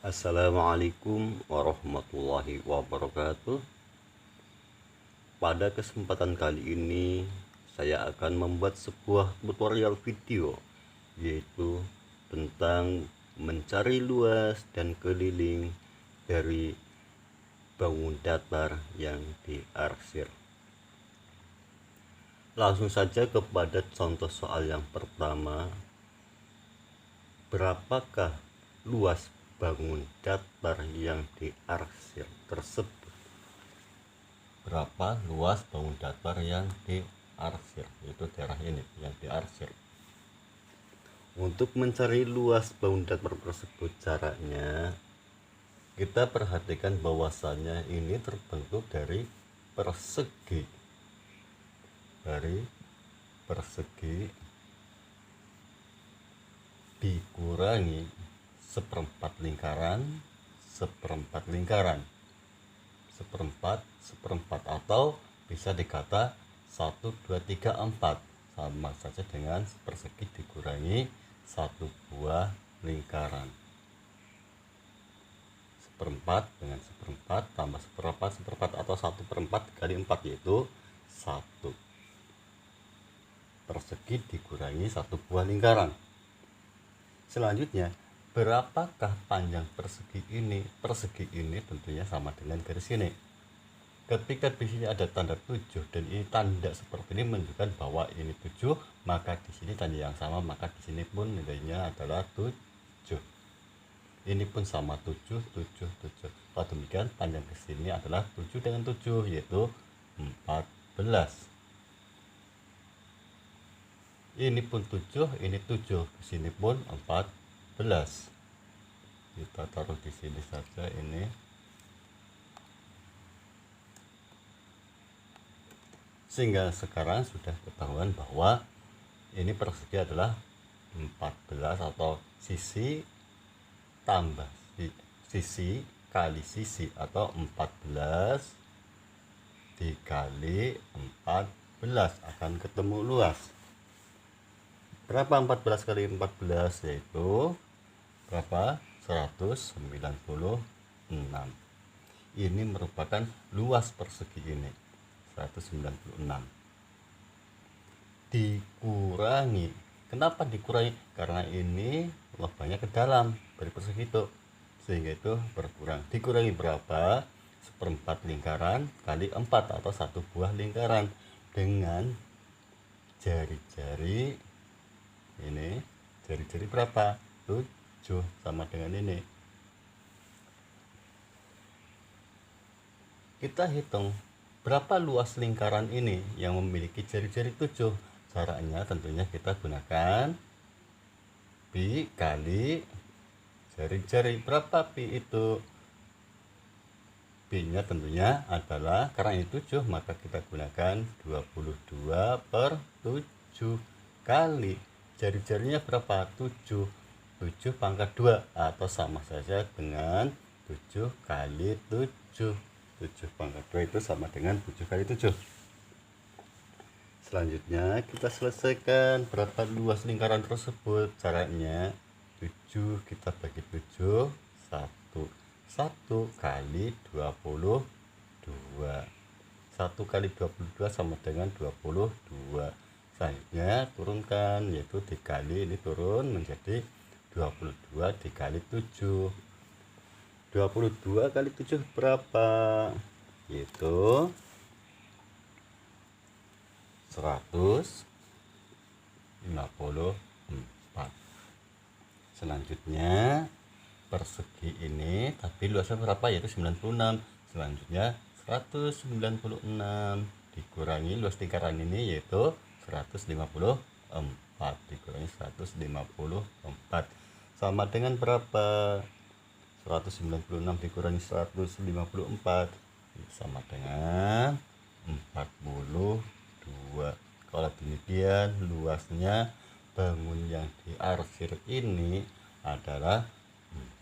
Assalamualaikum warahmatullahi wabarakatuh. Pada kesempatan kali ini saya akan membuat sebuah tutorial video, yaitu tentang mencari luas dan keliling dari bangun datar yang diarsir. Langsung saja kepada contoh soal yang pertama. Berapakah luas bangun datar yang diarsir tersebut? Berapa luas bangun datar yang diarsir? Itu daerah ini yang diarsir. Untuk mencari luas bangun datar tersebut, caranya kita perhatikan bahwasannya ini terbentuk dari persegi. Dari persegi dikurangi seperempat lingkaran, seperempat atau bisa dikata 1, 2, 3, 4, sama saja dengan persegi dikurangi satu buah lingkaran. Seperempat dengan seperempat tambah seperempat atau 1/4 kali 4, yaitu 1. Persegi dikurangi satu buah lingkaran. Selanjutnya, berapakah panjang persegi ini? Persegi ini tentunya sama dengan garis ini. Ketika di sini ada tanda 7 dan ini tanda seperti ini menunjukkan bahwa ini 7, maka di sini tanda yang sama, maka di sini pun nilainya adalah 7. Ini pun sama 7, 7, 7. Kalau demikian panjang ke sini adalah 7 dengan 7, yaitu 14. Ini pun 7, ini 7, di sini pun 14. Kita taruh di sini saja ini. Sehingga sekarang sudah ketahuan bahwa ini persegi adalah 14 atau sisi tambah sisi kali sisi, atau 14 dikali 14 akan ketemu luas. Berapa 14 kali 14? Yaitu berapa? 196. Ini merupakan luas persegi ini, 196. Dikurangi. Kenapa dikurangi? Karena ini lubangnya ke dalam dari persegi itu, sehingga itu berkurang. Dikurangi berapa? Seperempat lingkaran kali 4 atau satu buah lingkaran. Dengan jari-jari ini, jari-jari berapa? 7, sama dengan ini. Kita hitung berapa luas lingkaran ini yang memiliki jari-jari 7. Caranya tentunya kita gunakan pi kali jari-jari. Berapa pi itu? Pi nya tentunya adalah, karena ini 7, maka kita gunakan 22/7 kali jari-jarinya berapa? 7. 7 pangkat 2 atau sama saja dengan 7 kali 7. 7 pangkat 2 itu sama dengan 7 kali 7. Selanjutnya kita selesaikan berapa luas lingkaran tersebut. Caranya 7 kita bagi 7, 1. 1 kali 22. 1 kali 22 sama dengan 22. Selanjutnya turunkan, yaitu dikali, ini turun menjadi 22 dikali 7. 22 kali 7 berapa? Yaitu 154. Selanjutnya persegi ini tapi luasnya berapa? Yaitu 96. Selanjutnya 196 dikurangi luas lingkaran ini, yaitu 154. Dikurangi 154 sama dengan berapa? 196 dikurangi 154 sama dengan 42. Kalau demikian luasnya bangun yang diarsir ini adalah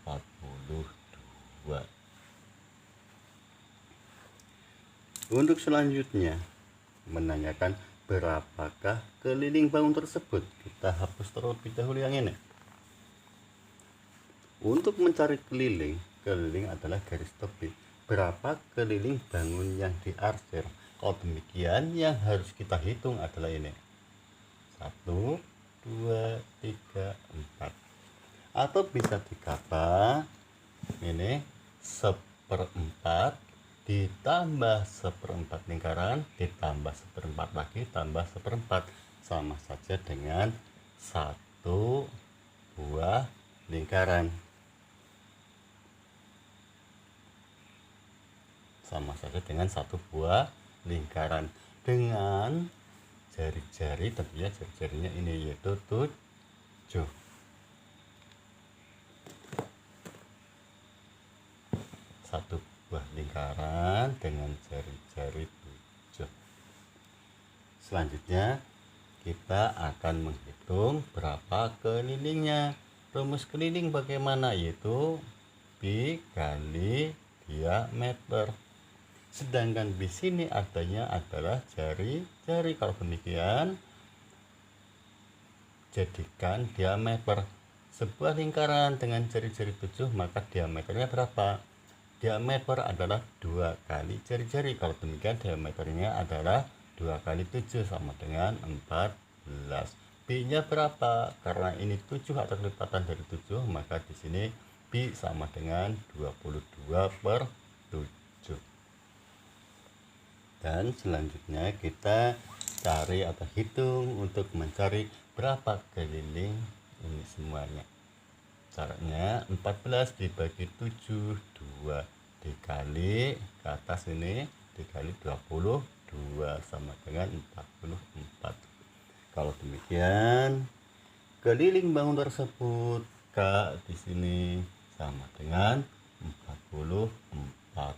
42. Untuk selanjutnya menanyakan berapakah keliling bangun tersebut. Kita hapus terlebih dahulu yang ini. Untuk mencari keliling adalah garis tepi. Berapa keliling bangun yang diarsir? Kalau demikian, yang harus kita hitung adalah ini. 1, 2, 3, 4. Atau bisa dikata ini 1/4 ditambah 1/4 lingkaran ditambah 1/4 lagi tambah 1/4, sama saja dengan satu buah lingkaran. Sama saja dengan satu buah lingkaran dengan jari-jari, tentunya jari-jarinya ini yaitu 7. Satu buah lingkaran dengan jari-jari 7. Selanjutnya kita akan menghitung berapa kelilingnya. Rumus keliling bagaimana? Yaitu pi kali diameter. Sedangkan di sini adanya adalah jari-jari. Kalau demikian, jadikan diameter sebuah lingkaran dengan jari-jari 7, maka diameternya berapa? Diameter adalah 2 kali jari-jari. Kalau demikian, diameternya adalah 2 kali 7 sama dengan 14. Pi-nya berapa? Karena ini 7 atau kelipatan dari 7, maka di sini pi sama dengan 22/7. Dan selanjutnya kita cari atau hitung untuk mencari berapa keliling ini semuanya. Caranya 14 dibagi 7, 2 dikali ke atas ini dikali 22 sama dengan 44. Kalau demikian, keliling bangun tersebut K di sini sama dengan 44.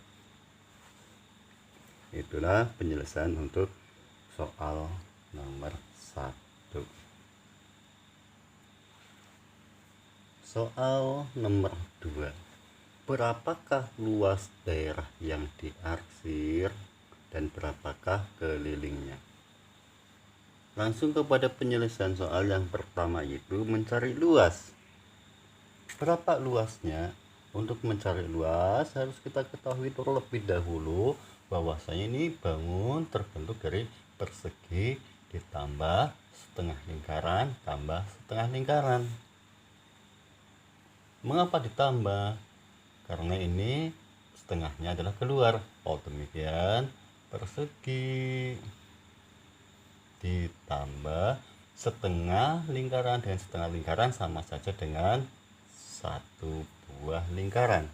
Itulah penjelasan untuk soal nomor 1. Soal nomor 2. Berapakah luas daerah yang diarsir dan berapakah kelilingnya? Langsung kepada penyelesaian soal yang pertama, yaitu mencari luas. Berapa luasnya? Untuk mencari luas harus kita ketahui terlebih dahulu bahwasanya ini bangun terbentuk dari persegi ditambah setengah lingkaran tambah setengah lingkaran. Mengapa ditambah? Karena ini setengahnya adalah keluar. Oh demikian, persegi ditambah setengah lingkaran dengan setengah lingkaran sama saja dengan satu buah lingkaran.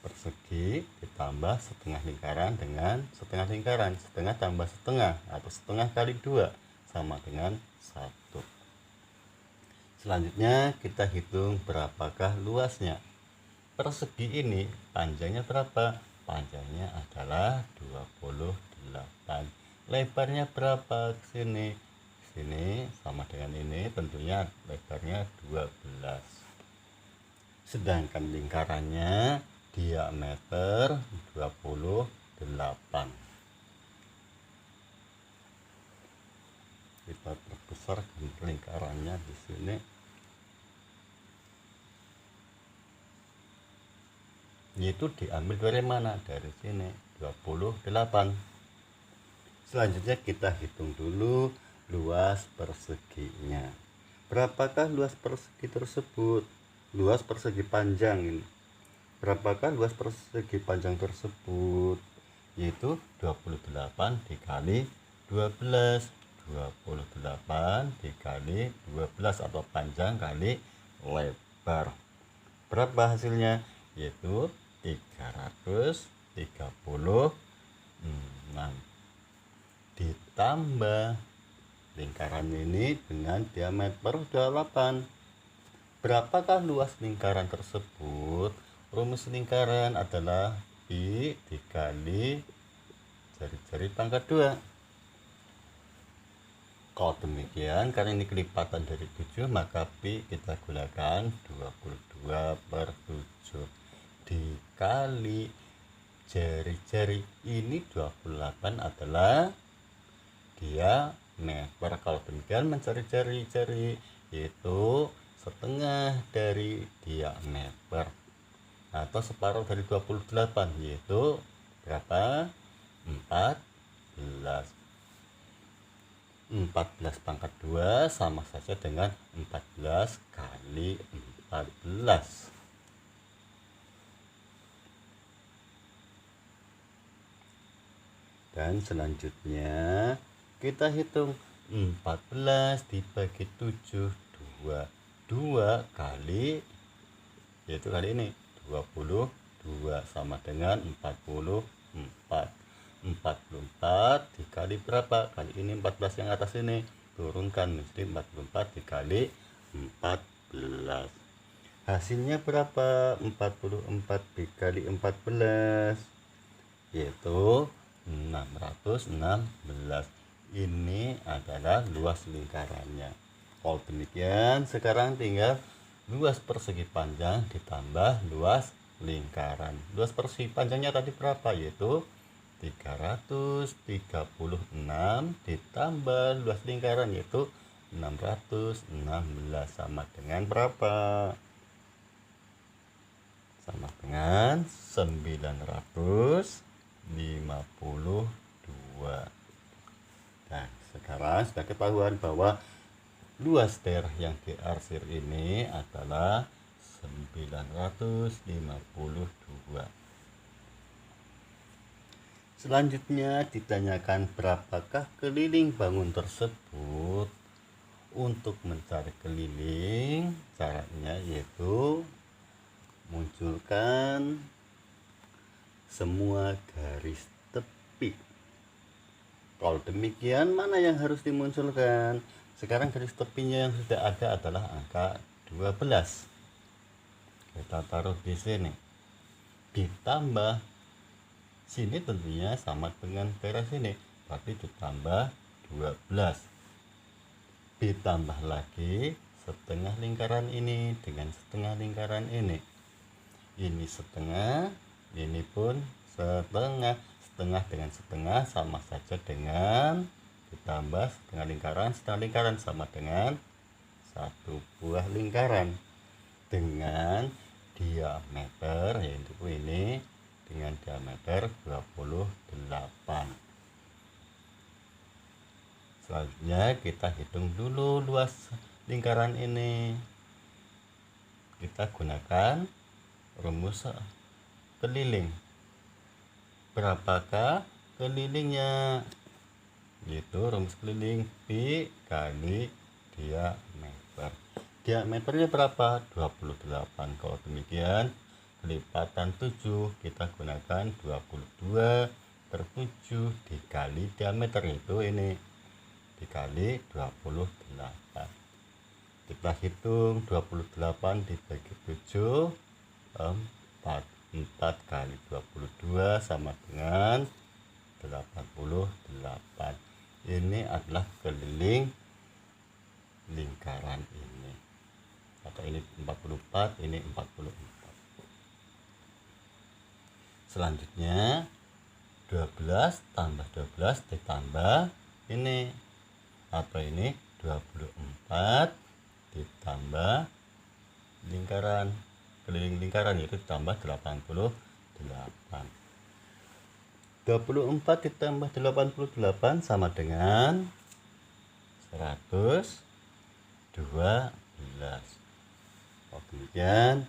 Persegi ditambah setengah lingkaran dengan setengah lingkaran. Setengah tambah setengah atau setengah kali 2 sama dengan 1. Selanjutnya kita hitung berapakah luasnya. Persegi ini panjangnya berapa? Panjangnya adalah 28. Lebarnya berapa ke sini? Sini sama dengan ini, tentunya lebarnya 12. Sedangkan lingkarannya diameter 28. Kita perbesar lingkarannya di sini. Yaitu diambil dari mana? Dari sini 28. Selanjutnya kita hitung dulu luas perseginya. Berapakah luas persegi tersebut? Luas persegi panjang ini. Berapakah luas persegi panjang tersebut? Yaitu 28 dikali 12. 28 dikali 12 atau panjang kali lebar. Berapa hasilnya? Yaitu 336 ditambah lingkaran ini dengan diameter 28. Berapakah luas lingkaran tersebut? Rumus lingkaran adalah pi dikali jari-jari pangkat 2. Kalau demikian, karena ini kelipatan dari 7, maka pi kita gunakan 22/7 dikali jari-jari ini 28 adalah diameter. Kalau demikian mencari jari-jari yaitu setengah dari diameter atau separuh dari 28, yaitu berapa? 14. 14 pangkat 2 sama saja dengan 14 kali 14. Dan selanjutnya kita hitung 14 dibagi 7, 2 kali, yaitu kali ini 22 sama dengan 44. 44 dikali berapa? Kali ini 14 yang atas ini turunkan menjadi 44 dikali 14. Hasilnya berapa? 44 dikali 14 yaitu 616. Ini adalah luas lingkarannya. Kalau demikian, sekarang tinggal luas persegi panjang ditambah luas lingkaran. Luas persegi panjangnya tadi berapa? Yaitu 336 ditambah luas lingkaran yaitu 616 sama dengan berapa? Sama dengan 952. Nah, sekarang sudah ketahuan bahwa luas daerah yang diarsir ini adalah 952. Selanjutnya ditanyakan berapakah keliling bangun tersebut. Untuk mencari keliling, caranya yaitu munculkan semua garis tepi. Kalau demikian, mana yang harus dimunculkan? Sekarang garis tepinya yang sudah ada adalah angka 12. Kita taruh di sini. Ditambah sini tentunya sama dengan daerah sini, tapi ditambah 12. Ditambah lagi setengah lingkaran ini dengan setengah lingkaran ini. Ini setengah, ini pun setengah. Setengah dengan setengah sama saja dengan ditambah setengah lingkaran sama dengan satu buah lingkaran dengan diameter, yaitu ini dengan diameter 28. Selanjutnya kita hitung dulu luas lingkaran ini. Kita gunakan rumus keliling. Berapakah kelilingnya? Yaitu rumus keliling pi kali diameter. Diameternya berapa? 28. Kalau demikian, kelipatan 7 kita gunakan 22 per 7 dikali diameter, itu ini dikali 28. Kita hitung 28 dibagi 7, 4 kali 22 sama dengan 88. Ini adalah keliling lingkaran ini. Atau ini 44, ini 44. Selanjutnya 12 tambah 12 ditambah ini, atau ini 24 ditambah lingkaran, keliling lingkaran itu ditambah 88. 24 ditambah 88 sama dengan 112. Kemudian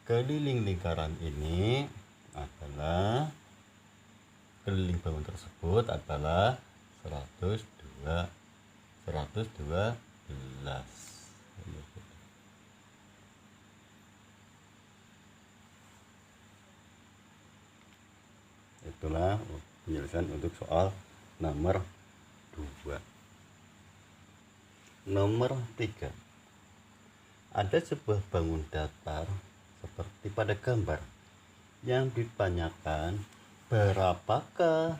keliling lingkaran ini adalah, keliling bangun tersebut adalah 112. Itulah penjelasan untuk soal nomor 2. Nomor 3. Ada sebuah bangun datar seperti pada gambar yang ditanyakan berapakah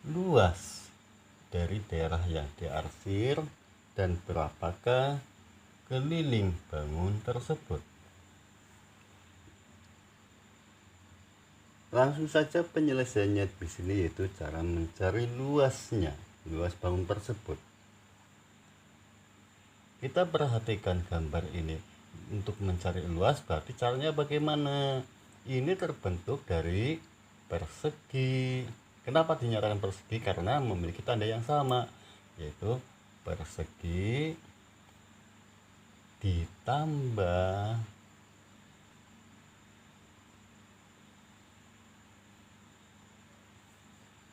luas dari daerah yang diarsir dan berapakah keliling bangun tersebut. Langsung saja penyelesaiannya di sini, yaitu cara mencari luasnya, luas bangun tersebut. Kita perhatikan gambar ini. Untuk mencari luas berarti caranya bagaimana? Ini terbentuk dari persegi. Kenapa dinyatakan persegi? Karena memiliki tanda yang sama, yaitu persegi ditambah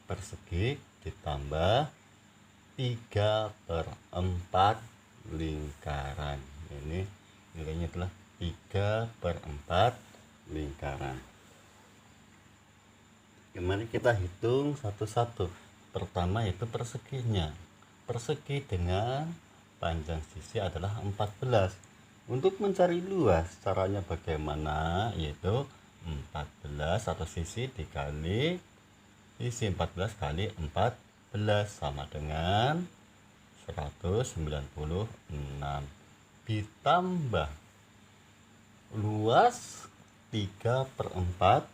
persegi ditambah 3/4 lingkaran. Ini nilainya adalah 3/4 lingkaran. Mari kita hitung satu-satu. Pertama yaitu perseginya. Persegi dengan panjang sisi adalah 14. Untuk mencari luas caranya bagaimana? Yaitu 14 atau sisi dikali sisi 14 kali 14 sama dengan 196 ditambah luas 3/4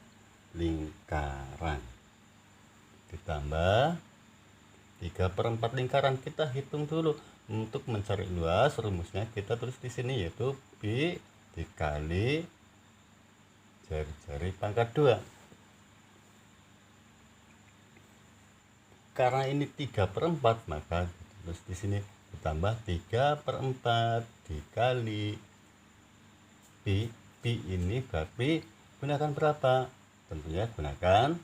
lingkaran ditambah 3/4 lingkaran. Kita hitung dulu. Untuk mencari luas rumusnya kita tulis di sini, yaitu B dikali jari-jari pangkat 2. Karena ini 3/4 maka terus di sini ditambah 3/4 dikali B. B ini berarti gunakan berapa? Tentunya gunakan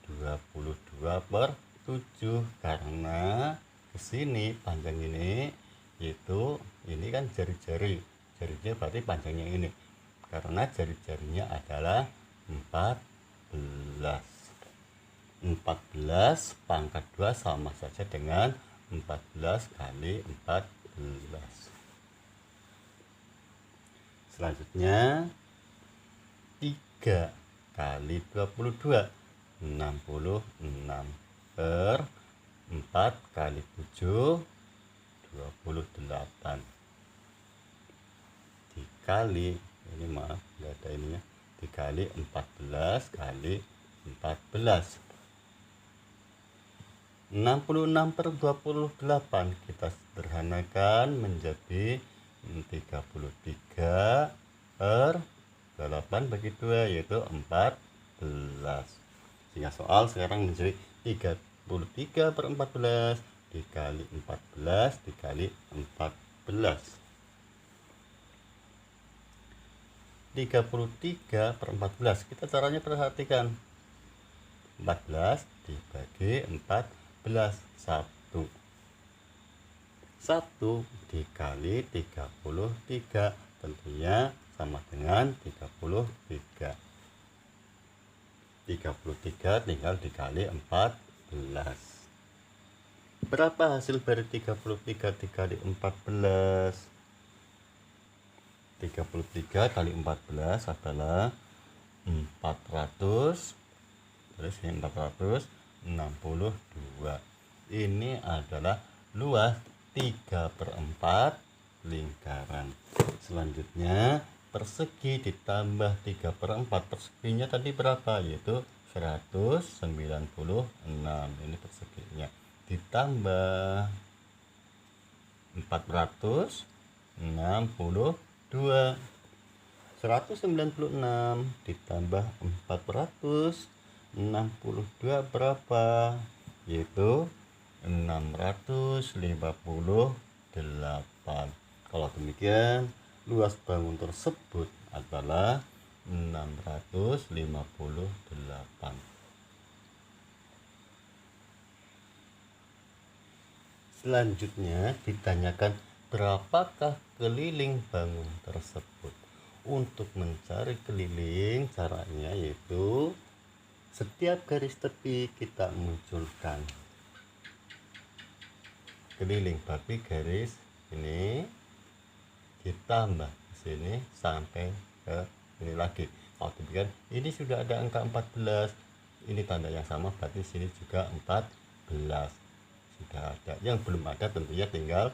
22/7 karena kesini panjang ini, yaitu ini kan jari-jari, jarinya berarti panjangnya ini, karena jari-jarinya adalah 14 pangkat 2 sama saja dengan 14 kali 14. Selanjutnya 3 kali 22 66 per 4 kali 7 28 dikali ini, maaf nggak ada ininya, dikali 14 kali 14. 66 per 28 kita sederhanakan menjadi 33 per 8 bagi 2, yaitu 14. Sehingga soal sekarang menjadi 33 per 14 dikali 14 dikali 14. 33 per 14 kita caranya perhatikan. 14 dibagi 14 1 dikali 33 tentunya sama dengan 33 tinggal dikali 14. Berapa hasil dari 33 dikali 14? 33 kali 14 adalah 400, terus ini 462. Ini adalah luas 3/4 lingkaran. Selanjutnya persegi ditambah 3/4. Perseginya tadi berapa? Yaitu 196. Ini perseginya ditambah 462. 196 ditambah 462 berapa? Yaitu 658. Kalau demikian luas bangun tersebut adalah 658. Selanjutnya ditanyakan berapakah keliling bangun tersebut. Untuk mencari keliling caranya yaitu setiap garis tepi kita munculkan keliling, tapi garis ini ditambah sini sampai ke ini lagi. Kalau demikian ini sudah ada angka 14, ini tanda yang sama berarti sini juga 14 sudah ada. Yang belum ada tentunya tinggal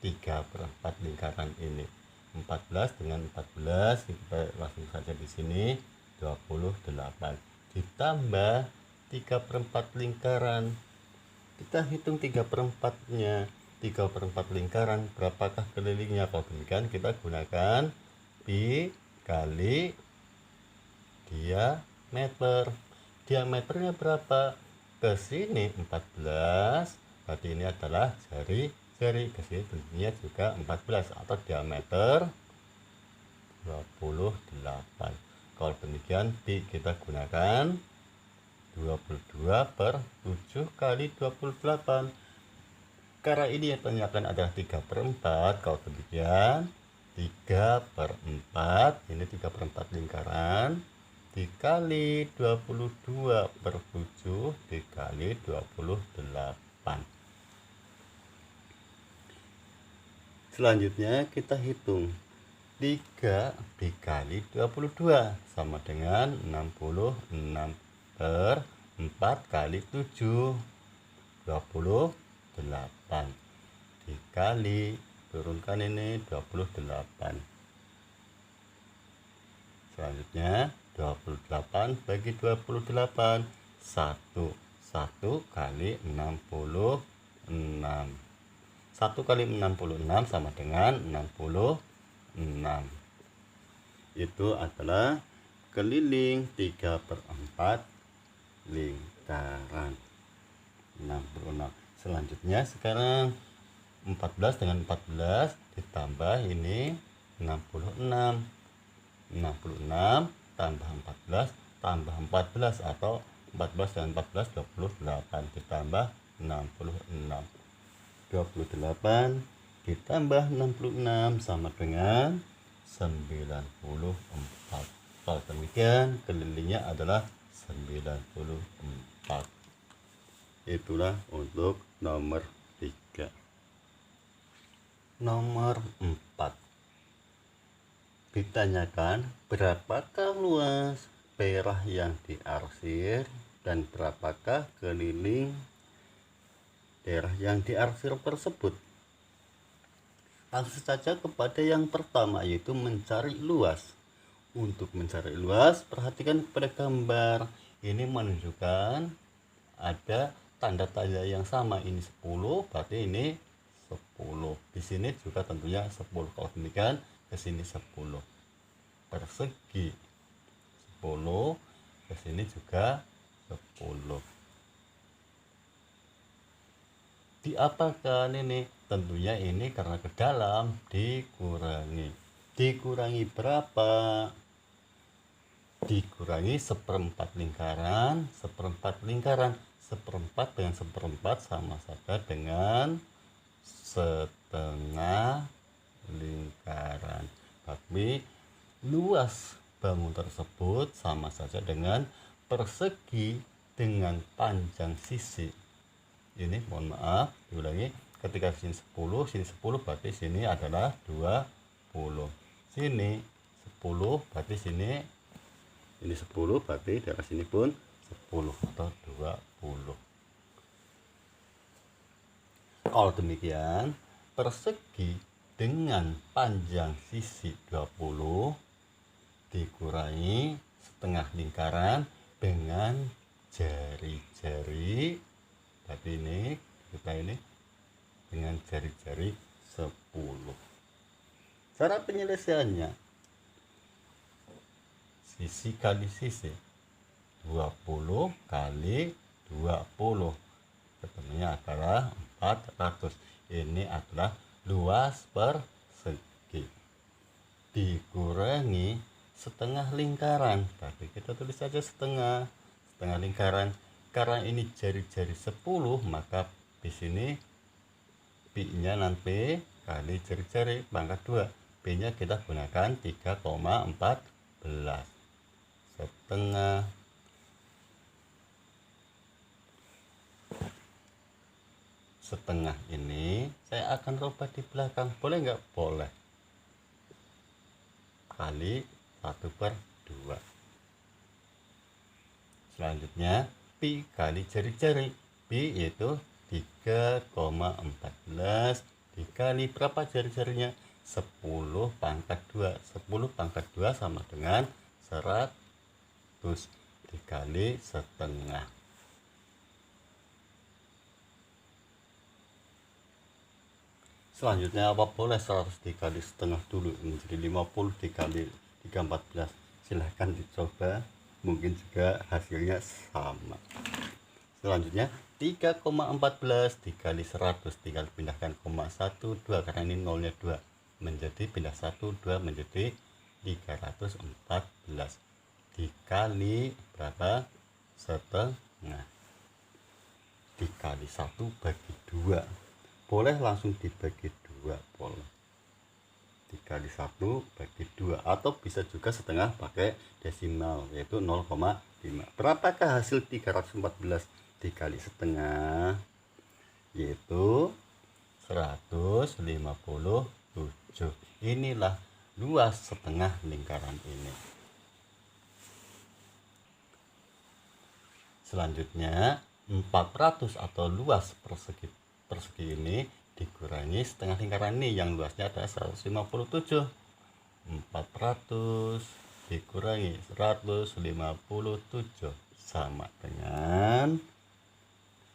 3/4 lingkaran ini. 14 dengan 14 kita langsung saja di sini 28 ditambah 3/4 lingkaran. Kita hitung 3/4-nya. 3/4 lingkaran, berapakah kelilingnya? Kalau demikian kita gunakan pi kali diameter. Diameternya berapa? Ke sini 14, berarti ini adalah jari-jari, ke sini tentunya juga 14 atau diameter 28. Kalau demikian pi kita gunakan 22/7 kali 28. Karena ini yang ditanyakan adalah 3/4, kalau demikian 3/4, ini 3/4 lingkaran, dikali 22/7 dikali 28. Selanjutnya kita hitung 3 dikali 22 sama dengan 66/4 kali 7, 28, dikali, turunkan ini 28. Selanjutnya 28 bagi 28, 1 kali 66. 1 kali 66 sama dengan 66. Itu adalah keliling 3/4 lingkaran 66. Selanjutnya sekarang 14 dengan 14 ditambah ini 66. 66 tambah 14 tambah 14 atau 14 dengan 14 28 ditambah 66. 28 ditambah 66 sama dengan 94. Kalau demikian kelilingnya adalah 94. Itulah untuk nomor 3. Nomor 4. Ditanyakan berapakah luas daerah yang diarsir dan berapakah keliling daerah yang diarsir tersebut. Langsung saja kepada yang pertama, yaitu mencari luas. Untuk mencari luas, perhatikan kepada gambar. Ini menunjukkan ada tanda tanya yang sama. Ini 10, berarti ini 10. Di sini juga tentunya 10. Kalau demikian, ke sini 10. Persegi 10, ke sini juga 10. Diapakan ini? Tentunya ini karena ke dalam, dikurangi berapa? Dikurangi 1/4 lingkaran, 1/4 lingkaran. 1/4 dengan 1/4 sama saja dengan setengah lingkaran. Tapi luas bangun tersebut sama saja dengan persegi dengan panjang sisi. Ini mohon maaf diulangi, ketika sini 10, sini 10 berarti sini adalah 20. Sini 10 berarti sini, ini 10 berarti daerah sini pun 10 atau 20. Kalau demikian, persegi dengan panjang sisi 20 dikurangi setengah lingkaran dengan jari-jari, berarti ini kita ini dengan jari-jari 10. Cara penyelesaiannya, sisi kali sisi, 20 kali 20, ketemunya adalah 400. Ini adalah luas persegi dikurangi setengah lingkaran, tapi kita tulis saja setengah lingkaran. Karena ini jari-jari 10, maka di sini pi-nya nanti kali jari-jari pangkat 2. P-nya kita gunakan 3,14. Setengah. Setengah ini saya akan rubah di belakang. Boleh nggak? Boleh. Kali 1/2. Selanjutnya pi kali jari-jari. Pi yaitu 3,14 dikali berapa jari-jarinya? 10 pangkat 2. 10 pangkat 2 sama dengan 100 dikali setengah. Selanjutnya apa boleh 100 dikali setengah dulu menjadi 50 dikali 314. Silahkan dicoba, mungkin juga hasilnya sama. Selanjutnya 3,14 dikali 100, tinggal pindahkan koma 1 2 karena ini nolnya 2 menjadi pindah 1 2 menjadi 314 dikali berapa? Setengah. Dikali 1 bagi 2. Boleh langsung dibagi 2, boleh. Dikali 1 bagi 2, atau bisa juga setengah pakai desimal yaitu 0,5. Berapakah hasil 314 dikali setengah? Yaitu 157. Inilah luas setengah lingkaran ini. Selanjutnya 400 atau luas persegi ini dikurangi setengah lingkaran ini yang luasnya ada 157. 400 dikurangi 157 sama dengan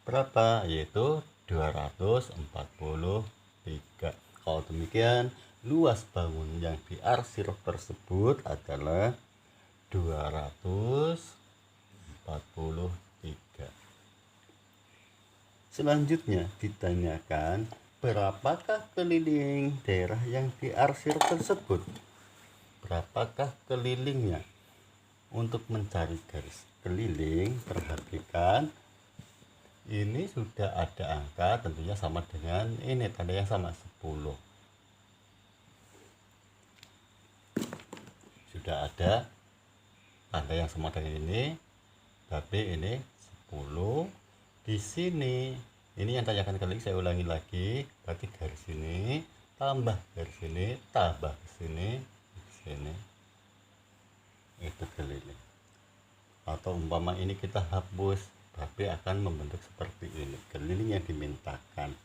berapa? Yaitu 243. Kalau demikian, luas bangun yang diarsir tersebut adalah 243. Selanjutnya ditanyakan berapakah keliling daerah yang diarsir tersebut. Berapakah kelilingnya? Untuk mencari garis keliling, perhatikan ini sudah ada angka, tentunya sama dengan ini, tanda yang sama 10. Sudah ada tanda yang sama dengan ini, tapi ini 10. Di sini ini yang tanyakan keliling, saya ulangi lagi, berarti garis ini tambah garis ini tambah sini itu keliling. Atau umpama ini kita hapus, tapi akan membentuk seperti ini keliling yang dimintakan.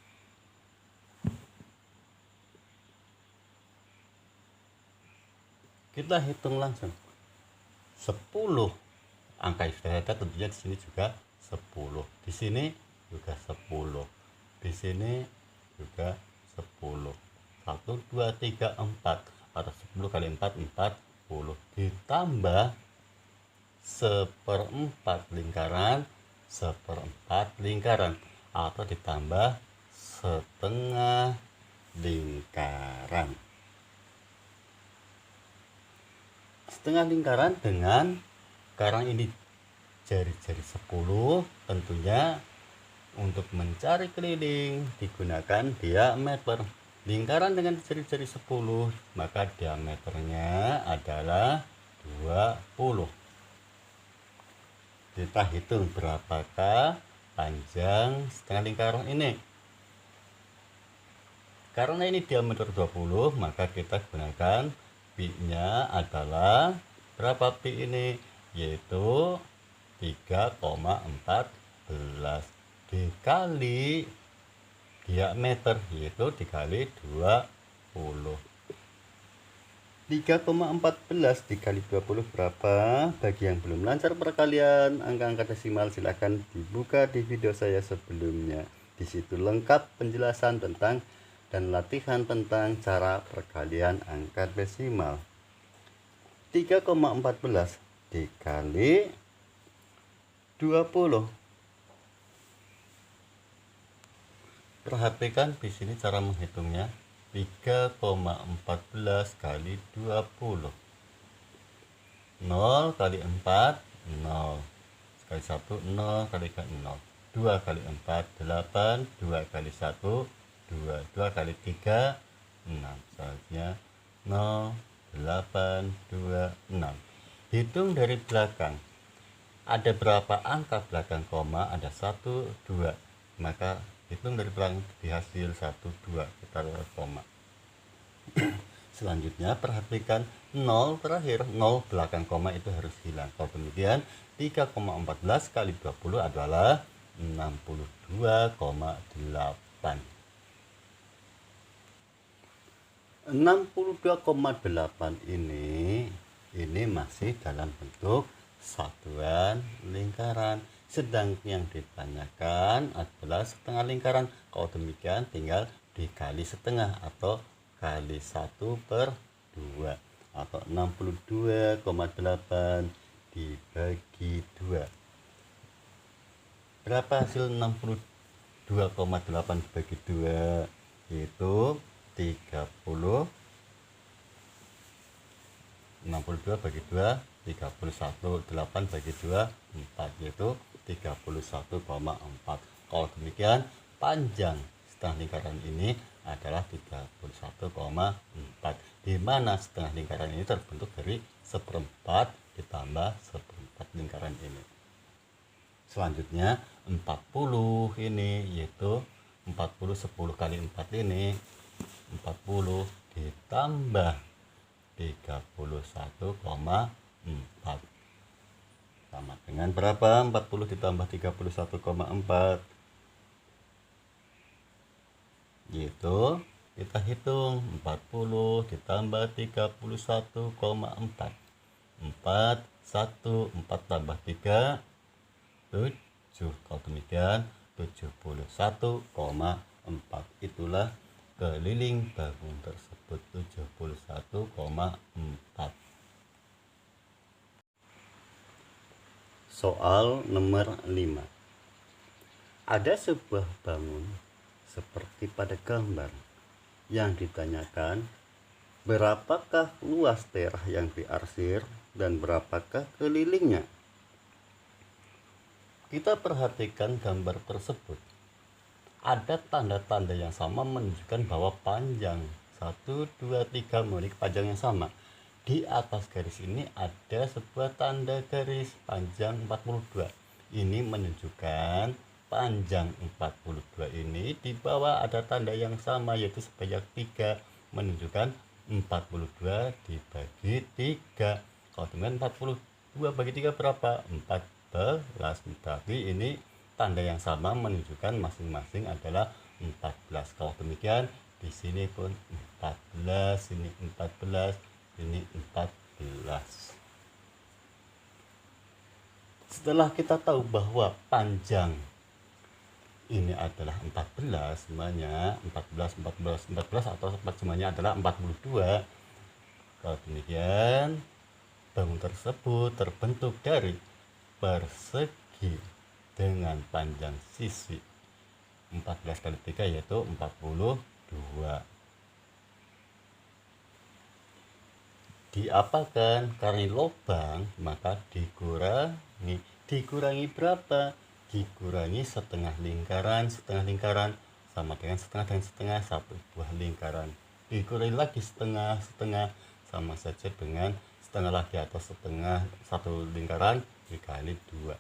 Kita hitung langsung 10. Angka yang sudah ada tentunya di sini juga 10, di sini juga 10, di sini juga 10. 1 2 3 4 atau 10 kali 4 40 ditambah seperempat lingkaran atau ditambah setengah lingkaran. Setengah lingkaran dengan sekarang ini jari-jari 10, tentunya untuk mencari keliling digunakan diameter. Lingkaran dengan jari-jari 10, maka diameternya adalah 20. Kita hitung berapakah panjang setengah lingkaran ini. Karena ini diameter 20, maka kita gunakan pi-nya adalah berapa pi ini? Yaitu 3,14 dikali diameter, yaitu dikali 20. 3,14 dikali 20 berapa? Bagi yang belum lancar perkalian angka-angka desimal, silahkan dibuka di video saya sebelumnya. Di situ lengkap penjelasan tentang dan latihan tentang cara perkalian angka desimal. 3,14 dikali 20. Perhatikan di sini cara menghitungnya. 3,14 kali 20. 0 kali 4 0. Sekali 1 0 kali 0. 2 kali 4 8. 2 kali 1 2. 2 kali 3 6. Selanjutnya 0 8 2 6. Hitung dari belakang. Ada berapa angka belakang koma? Ada 1 2. Maka hitung dari belakang di hasil 1 2 kita taruh koma. Selanjutnya perhatikan 0 terakhir, 0 belakang koma itu harus hilang. Kalau demikian 3,14 kali 20 adalah 62,8. 62,8 ini masih dalam bentuk satuan lingkaran. Sedang yang ditanyakan adalah setengah lingkaran. Kalau demikian tinggal dikali setengah atau kali 1/2 atau 62,8 dibagi 2. Berapa hasil 62,8 dibagi 2? Yaitu 30. 62 bagi 2 31, 8 bagi 2 4, yaitu 31,4. Kalau demikian panjang setengah lingkaran ini adalah 31,4, di mana setengah lingkaran ini terbentuk dari seperempat ditambah seperempat lingkaran ini. Selanjutnya 40 ini, yaitu 40 10 kali 4 ini 40 ditambah 31,4 sama dengan berapa? 40 ditambah 31,4, yaitu kita hitung 40 ditambah 31,4, 4 tambah 3 7. Kalau demikian 71,4. Itulah keliling bangun tersebut, 71,4. Soal nomor 5. Ada sebuah bangun seperti pada gambar yang ditanyakan berapakah luas daerah yang diarsir dan berapakah kelilingnya. Kita perhatikan gambar tersebut. Ada tanda-tanda yang sama menunjukkan bahwa panjang 1, 2, 3 memiliki panjang yang sama. Di atas garis ini ada sebuah tanda garis panjang 42. Ini menunjukkan panjang 42 ini di bawah ada tanda yang sama, yaitu sebanyak 3, menunjukkan 42 dibagi 3. Kalau dengan 42 bagi 3 berapa? 14. Tapi ini tanda yang sama menunjukkan masing-masing adalah 14. Kalau demikian di sini pun 14, ini 14, ini 14. Setelah kita tahu bahwa panjang ini adalah 14, semuanya 14 atau semuanya adalah 42. Kalau demikian bangun tersebut terbentuk dari persegi dengan panjang sisi 14 kali 3 yaitu 42. Diapakan? Karena lubang maka dikurangi berapa? Dikurangi setengah lingkaran sama dengan setengah satu buah lingkaran. Dikurangi lagi setengah sama saja dengan setengah lagi atau setengah satu lingkaran dikali 2.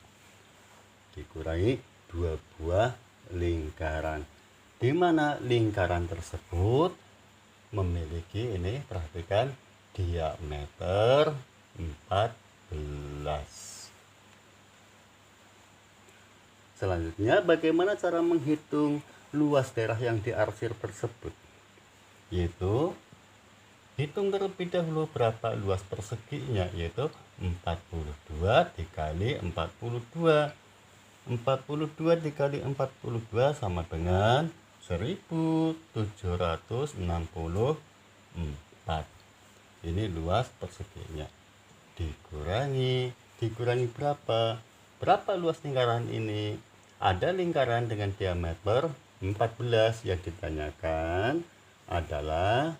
Dikurangi 2 buah lingkaran, di mana lingkaran tersebut memiliki, ini perhatikan, diameter 14. Selanjutnya, bagaimana cara menghitung luas daerah yang diarsir tersebut? Yaitu hitung terlebih dahulu berapa luas perseginya, yaitu 42 dikali 42. 42 dikali 42 sama dengan 1764. Ini luas perseginya. Dikurangi berapa? Berapa luas lingkaran ini? Ada lingkaran dengan diameter 14, yang ditanyakan adalah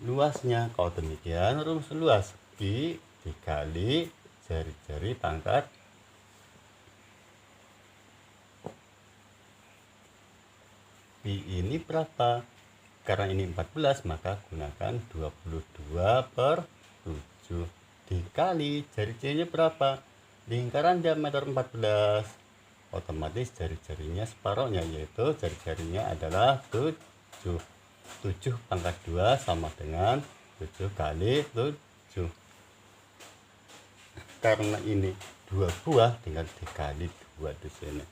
luasnya. Kalau demikian rumus luas pi dikali jari-jari pangkat pi ini berapa? Karena ini 14 maka gunakan 22/7 dikali jari-jarinya berapa? Lingkaran diameter 14, otomatis jari-jarinya separuhnya, yaitu jari-jarinya adalah 7. 7 pangkat 2 sama dengan 7 kali 7. Karena ini 2 buah tinggal dikali 2 di sini.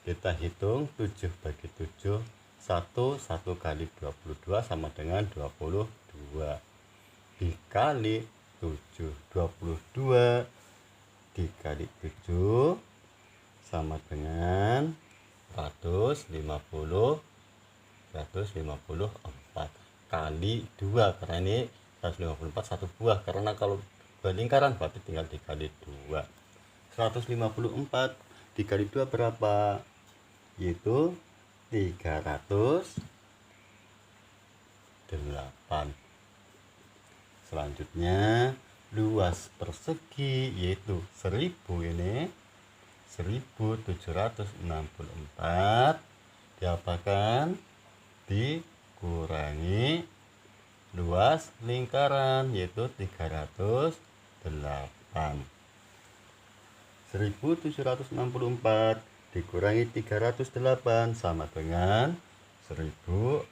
Kita hitung 7 bagi 7, 1 kali 22 sama dengan 22 dikali 7. 22 dikali 7 sama dengan 154 kali 2, karena ini 154 satu buah, karena kalau buah lingkaran berarti tinggal dikali 2. 154 dikali 2 berapa? Yaitu 308. Selanjutnya luas persegi yaitu 1000, ini 1764 diapakan? Dikurangi luas lingkaran yaitu 308. 1764 dikurangi 308 sama dengan 1456.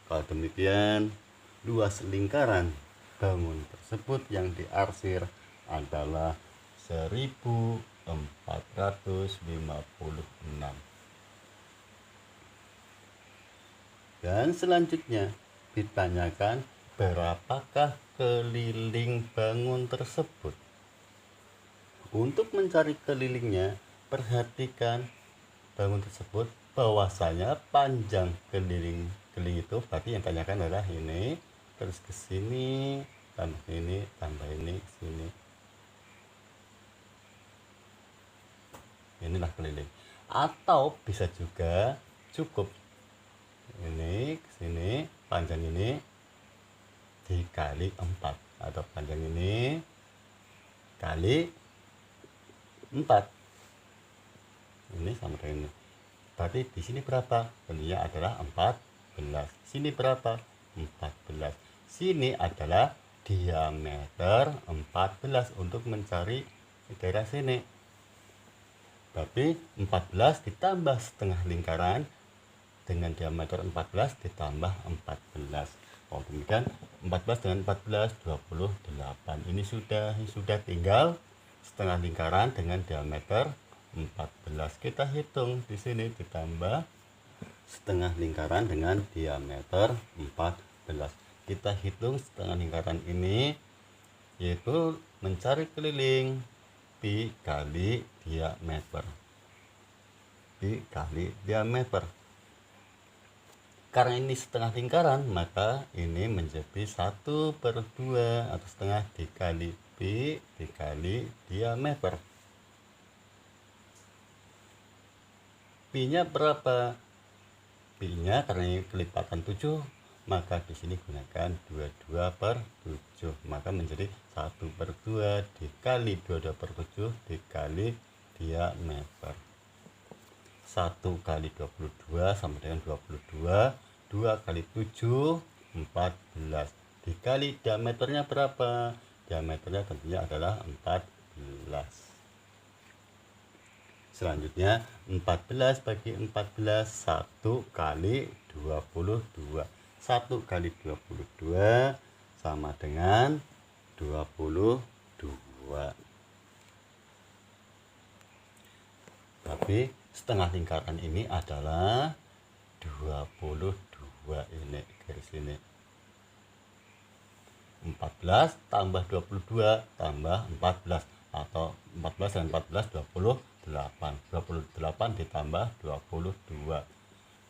Kalau demikian, luas lingkaran bangun tersebut yang diarsir adalah 1456. Dan selanjutnya ditanyakan berapakah keliling bangun tersebut. Untuk mencari kelilingnya, perhatikan bangun tersebut bahwasanya panjang keliling itu berarti yang tanyakan adalah ini, terus ke sini tambah ini sini. Inilah keliling. Atau bisa juga cukup ini ke sini, panjang ini dikali 4, atau panjang ini kali 4. Ini sama dengan ini. Berarti di sini berapa? Tentunya adalah 14. Sini berapa? 14. Sini adalah diameter 14 untuk mencari daerah sini. Berarti 14 ditambah setengah lingkaran dengan diameter 14 ditambah 14. Oh, demikian 14 dengan 14 28. Ini sudah tinggal setengah lingkaran dengan diameter 14. Kita hitung di sini ditambah setengah lingkaran dengan diameter 14. Kita hitung setengah lingkaran ini yaitu mencari keliling pi kali diameter. Pi kali diameter. Karena ini setengah lingkaran, maka ini menjadi 1/2 atau setengah dikali pi dikali diameter. Pi-nya berapa? Pi-nya karena ini kelipatan 7, maka di sini gunakan 22/7, maka menjadi 1/2 dikali 22/7 dikali diameter. 1 kali 22 sama dengan 22, 2 kali 7 14 dikali diameternya berapa? Diameternya tentunya adalah 14. Selanjutnya 14 bagi 14, 1 kali 22. 1 kali 22 sama dengan 22. Tapi setengah lingkaran ini adalah 22, ini garis ini. 14 tambah 22 tambah 14, atau 14 dan 14 28. 28 ditambah 22.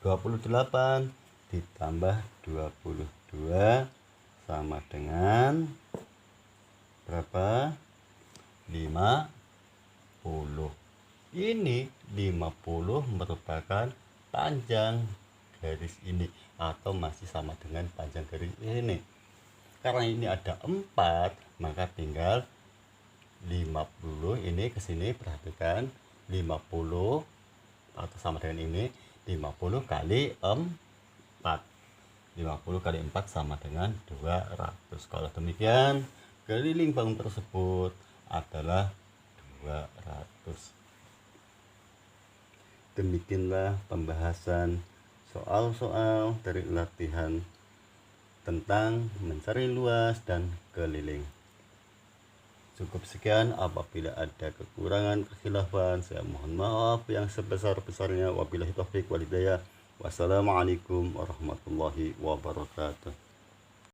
28 ditambah 22 sama dengan berapa? 50. Ini 50 merupakan panjang garis ini, atau masih sama dengan panjang garis ini. Karena ini ada 4, maka tinggal 50 ini ke sini, perhatikan 50 atau sama dengan ini 50 kali 4. 50 kali 4 sama dengan 200. Kalau demikian, keliling bangun tersebut adalah 200. Demikianlah pembahasan soal-soal dari latihan tentang mencari luas dan keliling. Cukup sekian, apabila ada kekurangan kekhilafan saya mohon maaf yang sebesar-besarnya. Wabillahi taufiq wal hidayah. Wassalamualaikum warahmatullahi wabarakatuh.